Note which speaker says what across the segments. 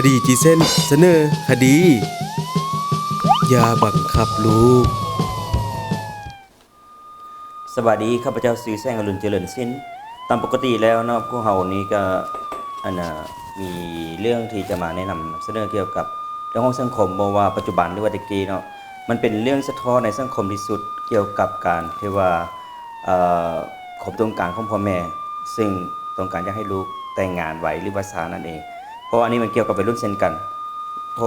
Speaker 1: ดีจีเส้นเสนอคดีอย่าบังคับลูก
Speaker 2: สวัสดีข้าพเจ้าซื้อแซงอรุณเจริญสินตามปกติแล้วเนาะพวกเฮานี้ก็มีเรื่องที่จะมาแนะนำเสนอเกี่ยวกับเรื่องของสังคมบ่ว่าปัจจุบันหรือว่าตะกี้เนาะมันเป็นเรื่องสะท้อนในสังคมที่สุดเกี่ยวกับการที่ว่าความต้องการของพ่อแม่ซึ่งต้องการจะให้ลูกแต่งงานไว้หรือว่าสานั่นเองเพราะอันนี้มันเกี่ยวกับวัยรุ่นเช่นกันพอ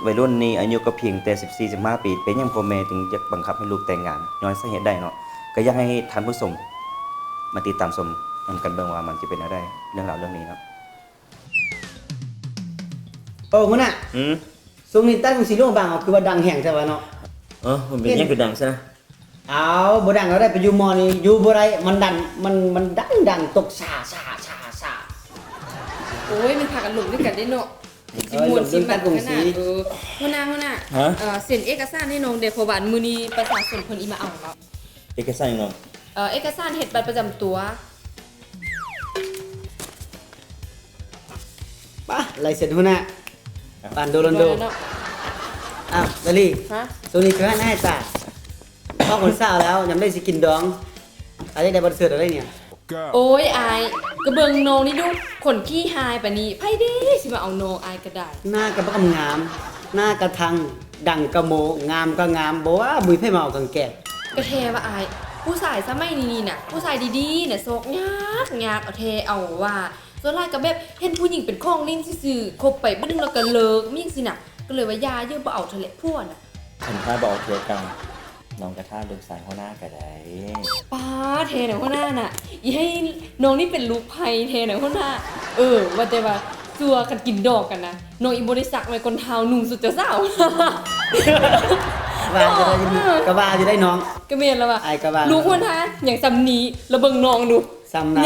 Speaker 2: วัยรุ่นนี้อายุก็เพียงแต่14-15 ปีเป็นยังพ่อแม่ถึงจะบังคับให้ลูกแต่งงานย้อนสาเหตุได้เนาะก็อยากให้ท่านผู้ชมมาติดตามชมกันเบิ่งว่ามันจะเป็นอะไรเรื่องราวเรื่องนี้ครับ
Speaker 3: โอ้คุณน่ะช่วงนี้ตั้งสีร่วงบางคือว่าดังแห่งใช่ป่ะเนาะ
Speaker 2: มันเป็นยังคือดังซะนะ
Speaker 3: เอาบ่ดังเราได้ไปอยู่มอนี่อยู่บ่ได้มันดังมันดังตกชา
Speaker 4: โอ้ยมันพากันหลงด้วยกันได้เนาะสิมวนสิมันขนาดหัวหน้าเซ็นเอกสารให้น้องเดพบานมื้อนี้ประชาชนเพิ่นอีมาเอาเนาะ
Speaker 2: เอกสารน้อง
Speaker 4: เอกสารเฮ็ดบัตรประจำตัว
Speaker 3: ป่ะลายเซ็นหัวหน้าปานโดลันโดอ้าวลลี่
Speaker 4: ฮะ
Speaker 3: ช่วงนี้คือให้จ้ะพ่อคนสาวแล้วยังได้สิกินดองอะไรได้บ่เสิร์ตอะไรเนี่ย
Speaker 4: โอ้ยอายกระเบิงน้องนี่ดูขนขี้หายปะนี่ไผเด้สิมาเอาน้องอายก็ได้
Speaker 3: หน้ากระบักงามหน้ากระทังดังกระโมงามก็งามบ่ว่าบุยไผมาเอากังแก่
Speaker 4: ก็แท้ว่าอายผู้ชายสมัยนี้น่ะผู้ชายดีๆน่ะโซกยากเอาแท้เอาว่าส่วนหลายก็แบบเห็นผู้หญิงเป็นของลิ้นซื่อๆคบไปบ่นึงแล้วก็เลิกมีจังซี่น่ะก็เลยว่ายาเยอะบ่เอาเถอะแหละพวกน่ะ
Speaker 2: ฉันถ้าบ่เอาเทื่อกันน้องกระท่าลูกสายหัวหน้าก็ได้
Speaker 4: ป้าเทไหนหัวหน้าน่ะอีให้น้องนี่เป็นลูกไผ่เทไหนหัวหน้าว่าแต่ว่าซัวกันกินดอกกันนะน้องอีบ่ได้ซักไว้ก้นเท้านุ่งสุดเจ้าสาว
Speaker 3: ว่าจะได้ก็ว่าจะได้น้อง
Speaker 4: ก็แม่นแล้วว่าลูกหัวหน้าอย่างซำนี้แล้วเบิ่งน้องดู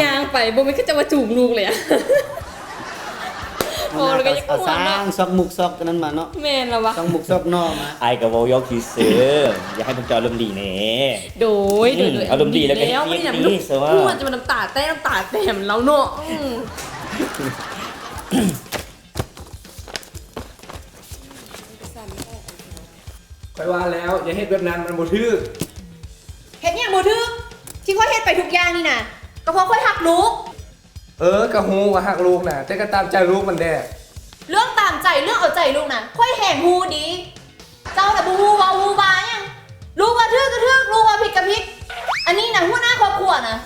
Speaker 4: ย่างไปบ่แม่นคือจะมาจูบลูกเลยอ่ะ
Speaker 3: โอ้แล้วก็ยังสร้างซอกมุกซอกนั้นมาเนาะ
Speaker 4: แม่นแล้ววะ
Speaker 3: ซอกมุกซอกนอกมา
Speaker 2: ไอ้ก็เว้ายอกซื่ออย่าให้พวกเจ้าอารมณ์ดีแน่
Speaker 4: โดย
Speaker 2: อารมณ์ดีแล้วก็
Speaker 4: นี่ซะว่าพูดจะมันน้ำตาแต้มแล้วเนาะ
Speaker 5: ไปว่าแล้วอย่าเฮ็ดแบบนั้นมันบ่ถูก
Speaker 6: เฮ็ดหยังบ่ถูกที่ค่อยเฮ็ดไปทุกอย่างนี่น่ะก็เพราะค่อยฮักลูก
Speaker 5: ก็ฮู้ว่าฮักลูกน่ะแต่ก็ตามใจลูกมันแด้
Speaker 6: เรื่องตามใจเรื่องเอาใจลูกน่ะค่อยแหงฮู้ดีเจ้าน่ะบ่ฮู้ว่าฮู้บาหยังลูกว่าถูกก็ถูกลูกว่าผิดก็ผิดอันนี้น่ะหัวหน้าครอบครัวน่ะ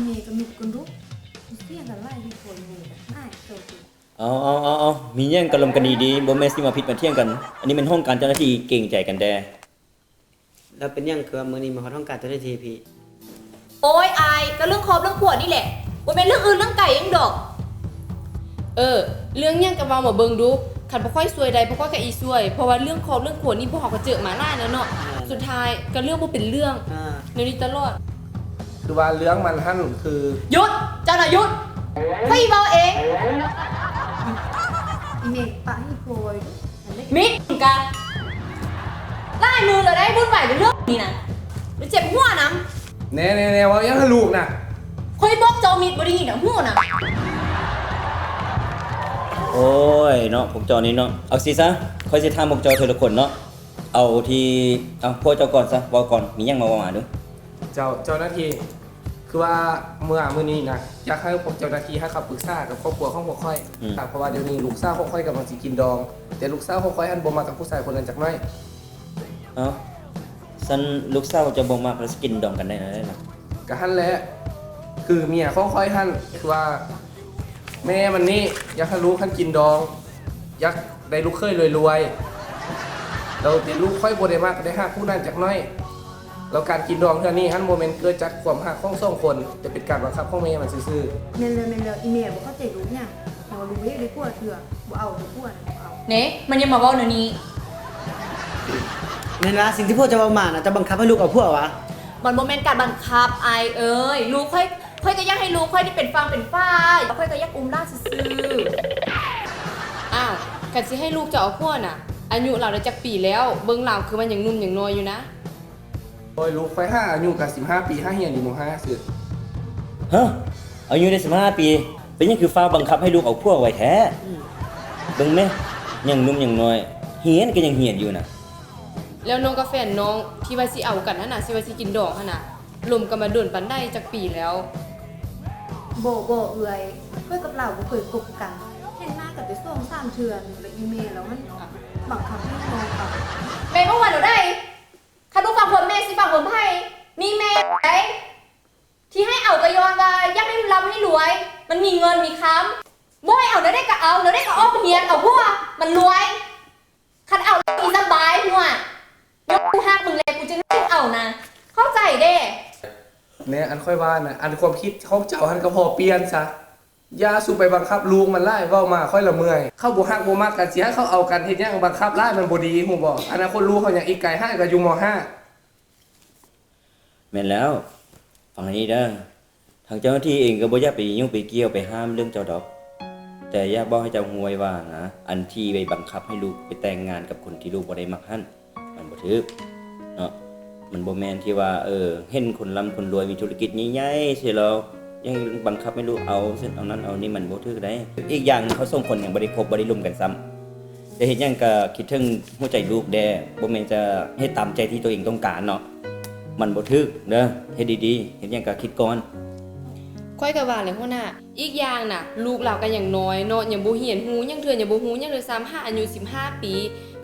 Speaker 4: นี่ก็มีคนรู้เสียงกันไล่ที่คนนี่น่าโตติ
Speaker 2: เอามีแย่งกันลมกันดีๆบ่แม่นสิมาผิดมาเที่ยงกันอันนี้เป็นห้องการเจ้าหน้าที่เก่งใจกันแด้
Speaker 3: แล้วเป็นยังคือมื้อนี้มาฮอดห้องการเจ้าหน้าที่พี่
Speaker 6: โอ้ยอายก็เรื่องครอบเรื่องขวดนี่แหละบ่แม่นเรื่องอื่นเรื่องไก่ยังดอก
Speaker 4: เรื่องยังก็เว้ามาเบิ่งดูคันบ่ค่อยซวยใดบ่ค่อยก็อีซวยเพราะว่าเรื่องครอบเรื่องขวดนี่พวกเฮาก็เจอมาหลายแล้วเนาะสุดท้ายก็เรื่องบ่เป็นเรื่องเดี๋ยวนี้ตลอด
Speaker 5: คือว่าเรื่องมันหั่นคือ
Speaker 6: หยุดเจ้าน่ะหยุดให้เว้าเอง
Speaker 4: อีเมฆปะให้โพย
Speaker 6: มิดกันลายมือเลยได้บุญไหวเป็นเรื่องนี่น่ะมันเจ็บหัวนำ
Speaker 5: แน่ๆว่ายังให้ลูกน่ะ
Speaker 6: ค่อยบอกเจ้ามิดบ่ได้ยินน่ะฮู้น่ะ
Speaker 2: โอ้ยเนาะพวกเจ้านี่เนาะเอาสิซะค่อยสิถามพวกเจ้าทีละคนเนาะเอาพวกเจ้าก่อนซะว่าก่อนมีหยังมาว่ามาดู
Speaker 5: เจ้าหน้าที่คือว่ามื้อนี้นะอยากให้พวกเจ้าหน้าที่ให้คำปรึกษากับครอบครัวของพวกค่อยเพราะว่าเดี๋ยวนี้ลูกสาวพวกค่อยกำลังสิกินดองแต่ลูกสาวพวกค่อยอันบ่มากับผู้ชายคนนั้นจักหน่อย
Speaker 2: ซั่นลูกสาวจะบ่มาแล้วสิกินดองกันได้ล่ะ
Speaker 5: ก็หั่นแหละคือเมียของค่อยหั่นคือว่าแม่มันนี่อยากให้ลูกหั่นกินดองอยากได้ลูกเคยรวยๆแล้วแต่ลูกค่อยบ่ได้มากก็ได้ฮักผู้นั้นจักหน่อยแล้วการกินดองเท่านี้หั่นโมเมนต์เกิดจากความฮักของสองคนจะเป็นการบังคับของแม่มันซื่อ
Speaker 7: ๆแม่นๆอีเมียบ่เข้าใจลูกหยังแต่ว่าลูกบ่ได้กลัวเถื่อบ่เอาบ่กลัวบ่เอา
Speaker 6: เน่มันยังมาเว้าเดี๋ยวนี้
Speaker 3: แม่นว่าสิ่งที่พ่อจะเว้ามาน่ะจะบังคับให้ลูกเอาผัววะ
Speaker 6: มันบ่แม่นการบังคับอายลูกค่อยก็อยากให้ลูกค่อยได้เป็นฟางเป็นฝ้ายค่อยก็อยากอุ้มล่าซื่อ
Speaker 4: กันสิให้ลูกจะเอาผัวน่ะอายุเราได้จักปีแล้วเบิ่งเราคือมันยังหนุ่มยังน้อยอยู่นะ
Speaker 5: โอ้ยลูกค่อย5อายุก็15 ปี5เฮียนอยู่ม5ซื่อ
Speaker 2: อายุได้15 ปี เป็นหยังคือฟ้าบังคับให้ลูกเอาพวกไว้แท้เบิ่งแม่ยังหนุ่มยังน้อยเฮียนก็ยังเฮียนอยู่น่ะ
Speaker 4: แล้วน้องกับแฟนน้องที่ว่าสิเอากันหั่นน่ะสิว่าสิกินดองหั่นน่ะลมกันมาโดนปานใดจักปีแล้ว
Speaker 7: โบเอื่อยเพื่อนกับเราบ่เคยคบกันเห็นหน้ากันไปส่ง3 เทื่อหนึ่งแล้วอีเมลแล้วมันบังคับให้มองกัน
Speaker 6: แม่ก็ว่าหนูได้คันดูฝั่งผมแม่สิฝั่งผมไพ่นี่แม่ไอ้ที่ให้เอากระยอนว่าอยากได้ร่ำให้รวย มันมีเงินมีค้ำบ่ให้เอาเดี๋ยวได้ก็เอาเดี๋ยวได้ก็อ้อมเฮียนเอาพวกมันรวยคันเอาแล้วมีสบายหัวยกกูหักมึงเลยกูจะให้เอานะเข้าใจเด้
Speaker 5: เนี่ยอันค่อยว่านะอันความคิดเขาเจ้าหันก็พอเปลี่ยนซะอย่าสู้ไปบังคับลูกมันไล่เว้ามาค่อยละเมื่อยเข้าบ่ฮักบ่มักกันสิให้เขาเอากันเฮ็ดหยังบังคับไล่มันบ่ดีฮู้บ่อนาคตลูกเขาหยังอีกไกล5ก็อยู่ม5
Speaker 2: แม่นแล้วฟังให้ดีเด้อทางเจ้าหน้าที่เองก็บ่อยากไปยุ่งไปเกี่ยวไปห้ามเรื่องเจ้าดอก แต่อยากบอกให้เจ้าฮู้ไว้ว่านะอันที่ไปบังคับให้ลูกไปแต่งงานกับคนที่ลูกบ่ได้มักหั่นมันบ่ถูกเนาะมันบ่แม่นที่ว่าเห็นคนร่ำคนรวยมีธุรกิจใหญ่ๆสิแล้วยังบังคับให้ลูกเอาเส้นเอานั้นเอานี่มันบ่ถูกได้อีกอย่างเขาส่งคนยังบ่ได้คบบ่ได้ร่วมกันซ้ำแต่เฮ็ดหยังก็คิดถึงหัวใจลูกแด่บ่แม่นจะเฮ็ดตามใจที่ตัวเองต้องการเนาะมันบ่ถูกเด้อเฮ็ดดีๆเฮ็ดหยังก็คิดก่อน
Speaker 4: ค่อยก็ว่าเลยหัวหน้าอีกอย่างน่ะลูกเราก็ยังน้อยเนาะยังบ่เรียนรู้ยังเทื่อยังบ่รู้ยังเลยซ้ำ5อายุ15 ปี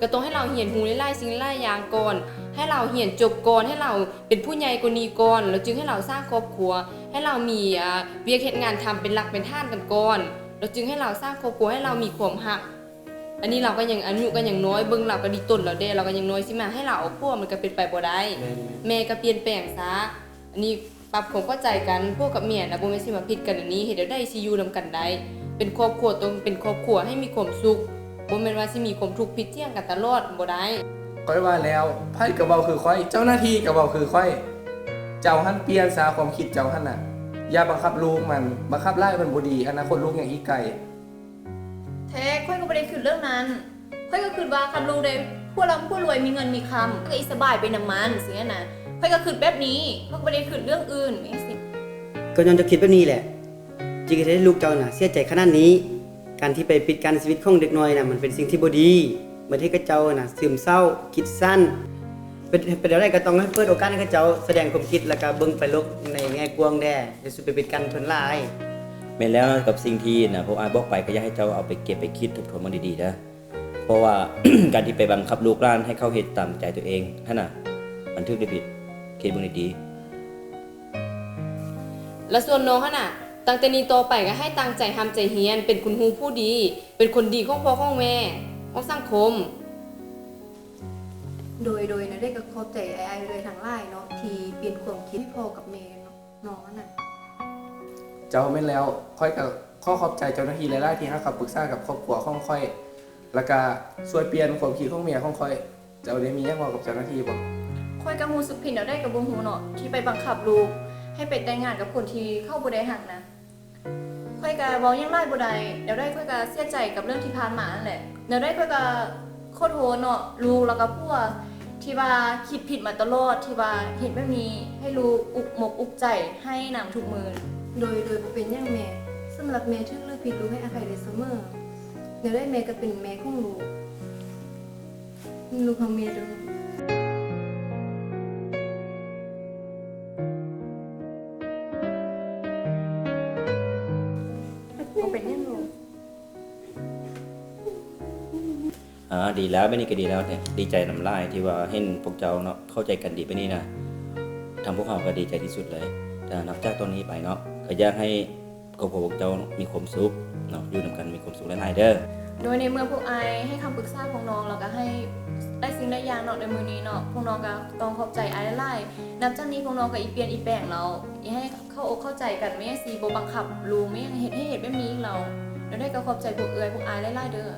Speaker 4: ก็ต้องให้เราเรียนรู้หลายๆสิ่งหลายอย่างก่อนให้เราเรียนจบก่อนให้เราเป็นผู้ใหญ่กว่านี้ก่อนแล้วจึงให้เราสร้างครอบครัวให้เรามีเวียกเฮ็ดงานทำเป็นหลักเป็นฐานกันก่อนแล้วจึงให้เราสร้างครอบครัวให้เรามีความรักอันนี้เราก็ยังอายุก็ยังน้อยเบิ่งเราก็ดีต้นแล้วเด้เราก็ยังน้อยสิมาให้เราเอาพวกมันก็เป็นไปบ่ได้แม่ก็เปลี่ยนแปลงซะอันนี้ปรับความเข้าใจกันพวกกับเมียนะบ่แม่นสิมาผิดกันอันนี้เฮ็ดได้สิอยู่นำกันได้เป็นครอบครัวต้องเป็นครอบครัวให้มีความสุขบ่แม่นว่าสิมีความทุกข์ผิดเที่ยงกันตลอดบ่ได้
Speaker 5: ค่อยว่าแล้วไพ่กระเบาคือค่อยเจ้าหน้าที่กระเบาคือค่อยเจ้าหันเปลี่ยนซาความคิดเจ้าหันน่ะอย่าบังคับลูกมันบังคับไล่มันบ่ดีอนาคตลูกอย่างอีกไกล
Speaker 6: แท้ค่อยก็ไม่ได้คือเรื่องนั้นค่อยก็คือว่าคันลูกได้ผู้ร่ำผู้รวยมีเงินมีคำก็อีสบายไปนำมันสินะค่อยก็คือแบบนี้ค่อยก็ไม่ได้คือเรื่องอื่นไม่สิ
Speaker 3: ก็ย้อนจะคิดแบบนี้แหละจริงๆให้ลูกเจ้าน่ะเสียใจขนาดนี้การที่ไปปิดการชีวิตของเด็กน้อยน่ะมันเป็นสิ่งที่บ่ดีเหมือนที่กระเจ้าน่ะซึมเศร้าคิดสั้นเป็นอะไรก็ต้องให้เปิดโอกาสให้กระเจ้าแสดงความคิดแล้วก็เบิ่งไปโลกในแง่กว้างแด่อย่าสุดไปปิดกันเพิ่นหลาย
Speaker 2: แม่นแล้วกับสิ่งที่นะพวกอายบอกไปก็อยากให้เจ้าเอาไปเก็บไปคิดทบทวนมันดีๆนะเพราะว่า การที่ไปบังคับลูกหลานให้เขาเฮ็ดตามใจตัวเองนั่นน่ะมันถูกหรือผิดคิดเบิ่งดีๆ
Speaker 4: และส่วนน้องหั่นน่ะตั้งแต่นี้ต่อไปก็ให้ตั้งใจทำใจเฮียนเป็นคุณครูผู้ดีเป็นคนดีของพ่อของแม่ของสังคม
Speaker 7: โดยนะได้ก็เข้าใจไอ้เลยทางไลน์เนาะที่เปลี่ยนความคิดให้พ่อกับแม่เนาะน้องน่ะ
Speaker 5: เจ้าแม่นแล้วค่อยกับข้อขอบใจเจ้าหน้าที่หลายๆที่ให้คำปรึกษากับครอบครัวของค่อยแล้วก็ช่วยเปลี่ยนความคิดของเมียของค่อยเจ้าได้มีหยังบอกกับเจ้าหน้าที่บ่
Speaker 6: ค่อยก็รู้สึกผิดแล้วได้กับบ่ฮู้เนาะที่ไปบังคับลูกให้ไปแต่งงานกับคนที่เข้าบ่ได้หักนะค่อยก็เว้ายังไล่บ่ได้เดี๋ยวได้ค่อยก็เสียใจกับเรื่องที่ผ่านมานั่นแหละเดี๋ยวได้ค่อยก็ขอโทษเนาะลูกแล้วก็พวกที่ว่าคิดผิดมาตลอดที่ว่าเห็นแบบนี้ให้ลูกอุกหมกอุกใจให้นำทุกมือ
Speaker 7: โดยบ่เป็นอย่างแม่สำหรับแม่ถึงเลือกผิดลูกให้อภัยได้เสมอเดี๋ยวได้แม่ก็เป็นแม่ของลูกของแม่เด้อบ่เป็นอย่างลูก
Speaker 2: ดีแล้วไม่นี่ก็ดีแล้วเนี่ยดีใจน้ำลายที่ว่าเห็นพวกเจ้าเนาะเข้าใจกันดีไปนี่นะทำพวกเขาก็ดีใจที่สุดเลยแต่นับจากตอนนี้ไปเนาะก็อยากให้ครอบครัวพวกเจ้ามีความสุขเนาะอยู่นำกันมีความสุขหลายๆเด้อ
Speaker 6: โดยในเมื่อพวกไอายให้คำปรึกษาของน้องแล้วก็ให้ได้สิ่งได้อย่างเนาะในมือนี้เนาะพวกน้องก็ต้องขอบใจไอายหลายๆนับจากนี้พวกน้องก็อีเปลี่ยนอีแปลงเราอีให้เข้าอกเข้าใจกันไม่ให้ซีโบบังคับลูไม่ให้เหตุแบบนี้เราแล้วได้ก็ขอบใจพวกเอื้อยพวกไอายหลายๆเด้อ